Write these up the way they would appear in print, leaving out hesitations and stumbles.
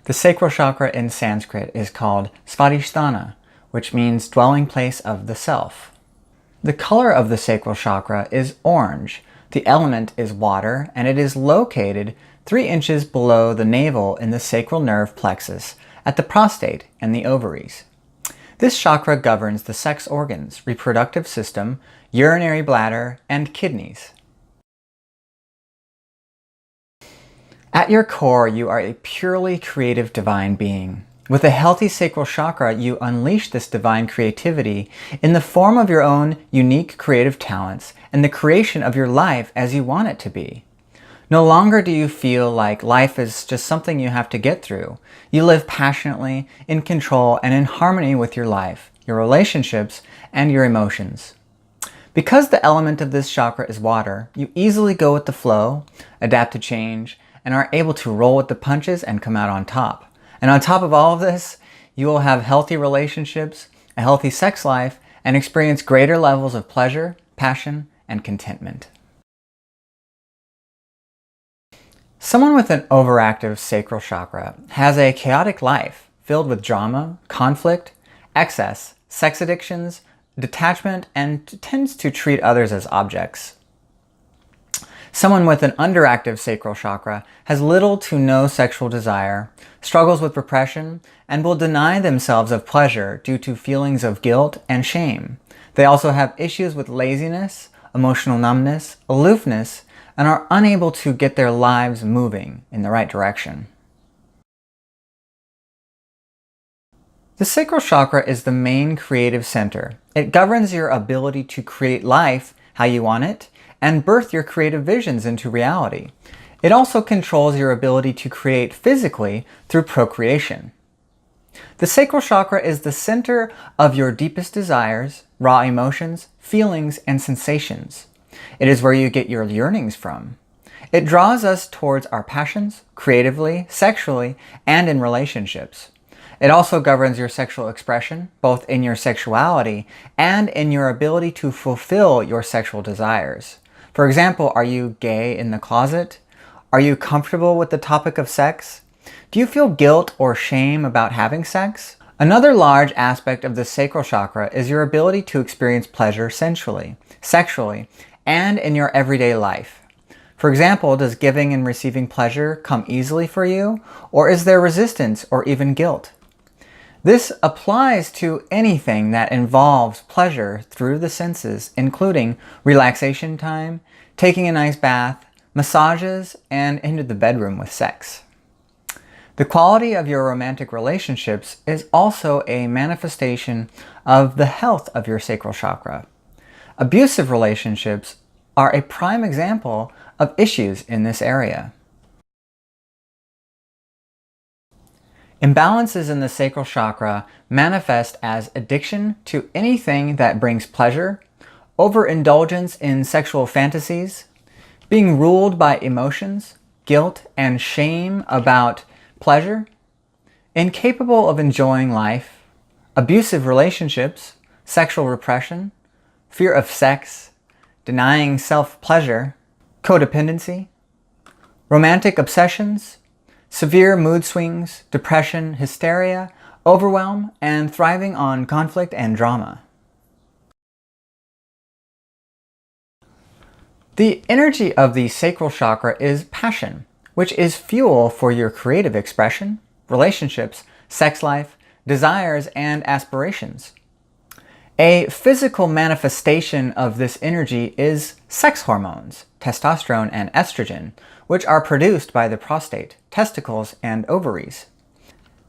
The sacral chakra in Sanskrit is called Svadhisthana, which means dwelling place of the self. The color of the sacral chakra is orange. The element is water, and it is located 3 inches below the navel in the sacral nerve plexus at the prostate and the ovaries. This chakra governs the sex organs, reproductive system, urinary bladder, and kidneys. At your core, you are a purely creative divine being. With a healthy sacral chakra, you unleash this divine creativity in the form of your own unique creative talents and the creation of your life as you want it to be. No longer do you feel like life is just something you have to get through. You live passionately, in control, and in harmony with your life, your relationships, and your emotions. Because the element of this chakra is water, you easily go with the flow, adapt to change, and are able to roll with the punches and come out on top. And on top of all of this, you will have healthy relationships, a healthy sex life, and experience greater levels of pleasure, passion, and contentment. Someone with an overactive sacral chakra has a chaotic life filled with drama, conflict, excess, sex addictions, detachment, and tends to treat others as objects. Someone with an underactive sacral chakra has little to no sexual desire, struggles with repression, and will deny themselves of pleasure due to feelings of guilt and shame. They also have issues with laziness, emotional numbness, aloofness, and are unable to get their lives moving in the right direction. The sacral chakra is the main creative center. It governs your ability to create life how you want it and birth your creative visions into reality. It also controls your ability to create physically through procreation. The sacral chakra is the center of your deepest desires, raw emotions, feelings, and sensations. It is where you get your yearnings from. It draws us towards our passions, creatively, sexually, and in relationships. It also governs your sexual expression, both in your sexuality and in your ability to fulfill your sexual desires. For example, are you gay in the closet? Are you comfortable with the topic of sex? Do you feel guilt or shame about having sex? Another large aspect of the sacral chakra is your ability to experience pleasure sensually, sexually, and in your everyday life. For example, does giving and receiving pleasure come easily for you, or is there resistance or even guilt? This applies to anything that involves pleasure through the senses, including relaxation time, taking a nice bath, massages, and into the bedroom with sex. The quality of your romantic relationships is also a manifestation of the health of your sacral chakra. Abusive relationships are a prime example of issues in this area. Imbalances in the sacral chakra manifest as addiction to anything that brings pleasure, overindulgence in sexual fantasies, being ruled by emotions, guilt, and shame about pleasure, incapable of enjoying life, abusive relationships, sexual repression, fear of sex, denying self-pleasure, codependency, romantic obsessions, severe mood swings, depression, hysteria, overwhelm, and thriving on conflict and drama. The energy of the sacral chakra is passion, which is fuel for your creative expression, relationships, sex life, desires, and aspirations. A physical manifestation of this energy is sex hormones, testosterone and estrogen, which are produced by the prostate, testicles, and ovaries.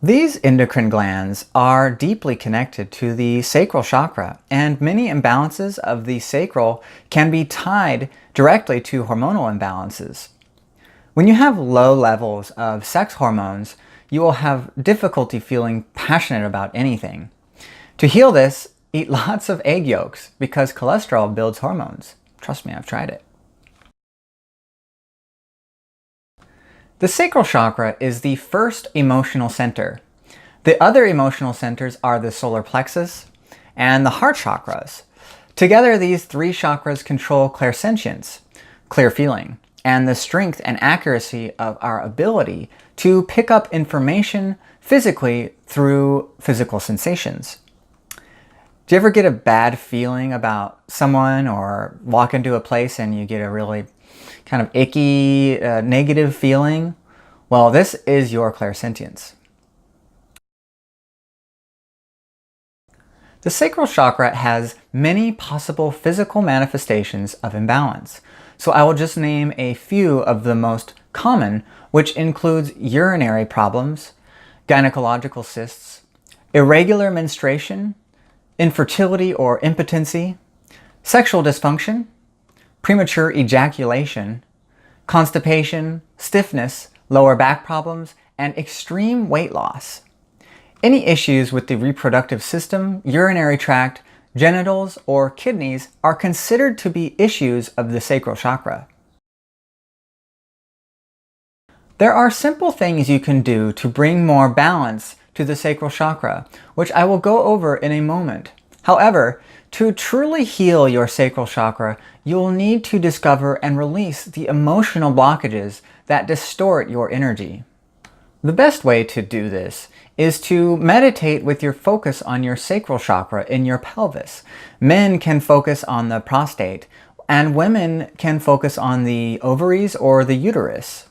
These endocrine glands are deeply connected to the sacral chakra, and many imbalances of the sacral can be tied directly to hormonal imbalances. When you have low levels of sex hormones, you will have difficulty feeling passionate about anything. To heal this, eat lots of egg yolks because cholesterol builds hormones. Trust me, I've tried it. The sacral chakra is the first emotional center. The other emotional centers are the solar plexus and the heart chakras. Together, these 3 chakras control clairsentience, clear feeling, and the strength and accuracy of our ability to pick up information physically through physical sensations. Do you ever get a bad feeling about someone or walk into a place and you get a really kind of icky, negative feeling? Well, this is your clairsentience. The sacral chakra has many possible physical manifestations of imbalance. So I will just name a few of the most common, which includes urinary problems, gynecological cysts, irregular menstruation, infertility or impotency, sexual dysfunction, premature ejaculation, constipation, stiffness, lower back problems, and extreme weight loss. Any issues with the reproductive system, urinary tract, genitals, or kidneys are considered to be issues of the sacral chakra. There are simple things you can do to bring more balance to the sacral chakra, which I will go over in a moment. However, to truly heal your sacral chakra, you will need to discover and release the emotional blockages that distort your energy. The best way to do this is to meditate with your focus on your sacral chakra in your pelvis. Men can focus on the prostate, and women can focus on the ovaries or the uterus.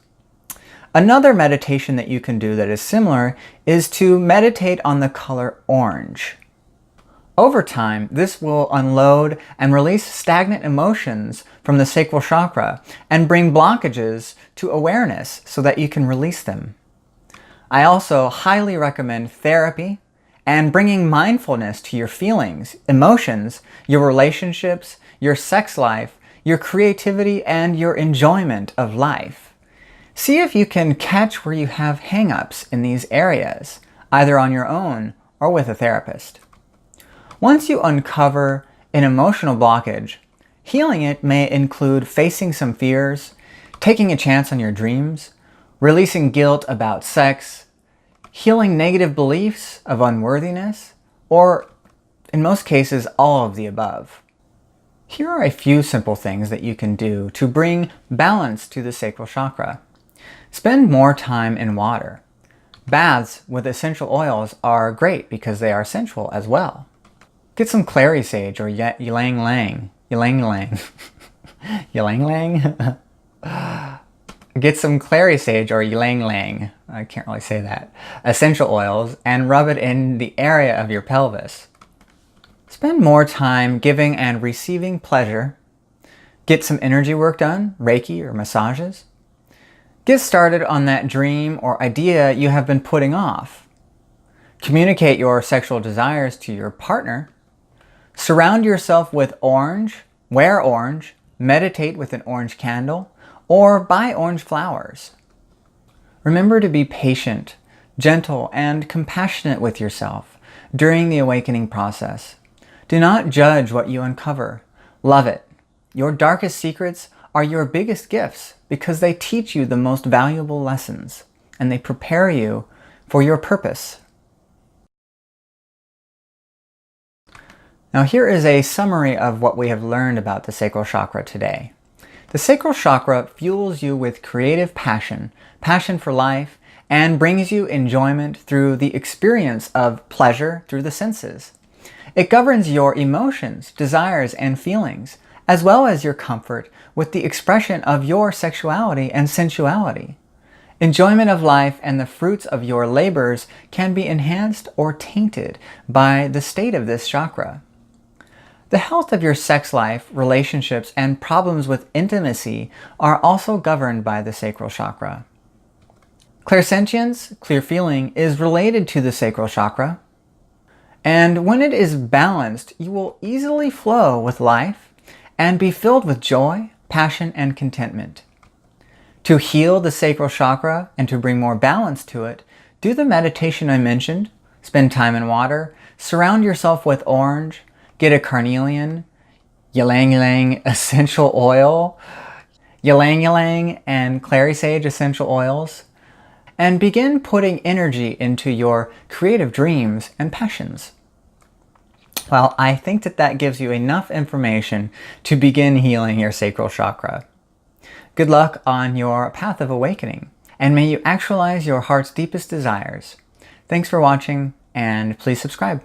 Another meditation that you can do that is similar is to meditate on the color orange. Over time, this will unload and release stagnant emotions from the sacral chakra and bring blockages to awareness so that you can release them. I also highly recommend therapy and bringing mindfulness to your feelings, emotions, your relationships, your sex life, your creativity, and your enjoyment of life. See if you can catch where you have hang-ups in these areas, either on your own or with a therapist. Once you uncover an emotional blockage, healing it may include facing some fears, taking a chance on your dreams, releasing guilt about sex, healing negative beliefs of unworthiness, or, in most cases, all of the above. Here are a few simple things that you can do to bring balance to the sacral chakra. Spend more time in water. Baths with essential oils are great because they are sensual as well. Get some clary sage or ylang ylang. Ylang ylang. Ylang ylang? Get some clary sage or ylang ylang. I can't really say that. Essential oils and rub it in the area of your pelvis. Spend more time giving and receiving pleasure. Get some energy work done, Reiki or massages. Get started on that dream or idea you have been putting off. Communicate your sexual desires to your partner. Surround yourself with orange, wear orange, meditate with an orange candle, or buy orange flowers. Remember to be patient, gentle, and compassionate with yourself during the awakening process. Do not judge what you uncover. Love it. Your darkest secrets are your biggest gifts because they teach you the most valuable lessons and they prepare you for your purpose. Now here is a summary of what we have learned about the sacral chakra today. The sacral chakra fuels you with creative passion, passion for life, and brings you enjoyment through the experience of pleasure through the senses. It governs your emotions, desires, and feelings, as well as your comfort with the expression of your sexuality and sensuality. Enjoyment of life and the fruits of your labors can be enhanced or tainted by the state of this chakra. The health of your sex life, relationships, and problems with intimacy are also governed by the sacral chakra. Clairsentience, clear feeling, is related to the sacral chakra. And when it is balanced, you will easily flow with life and be filled with joy, passion, and contentment. To heal the sacral chakra and to bring more balance to it, do the meditation I mentioned, spend time in water, surround yourself with orange, get a carnelian, ylang ylang essential oil, ylang ylang and clary sage essential oils, and begin putting energy into your creative dreams and passions. Well, I think that gives you enough information to begin healing your sacral chakra. Good luck on your path of awakening, and may you actualize your heart's deepest desires. Thanks for watching, and please subscribe.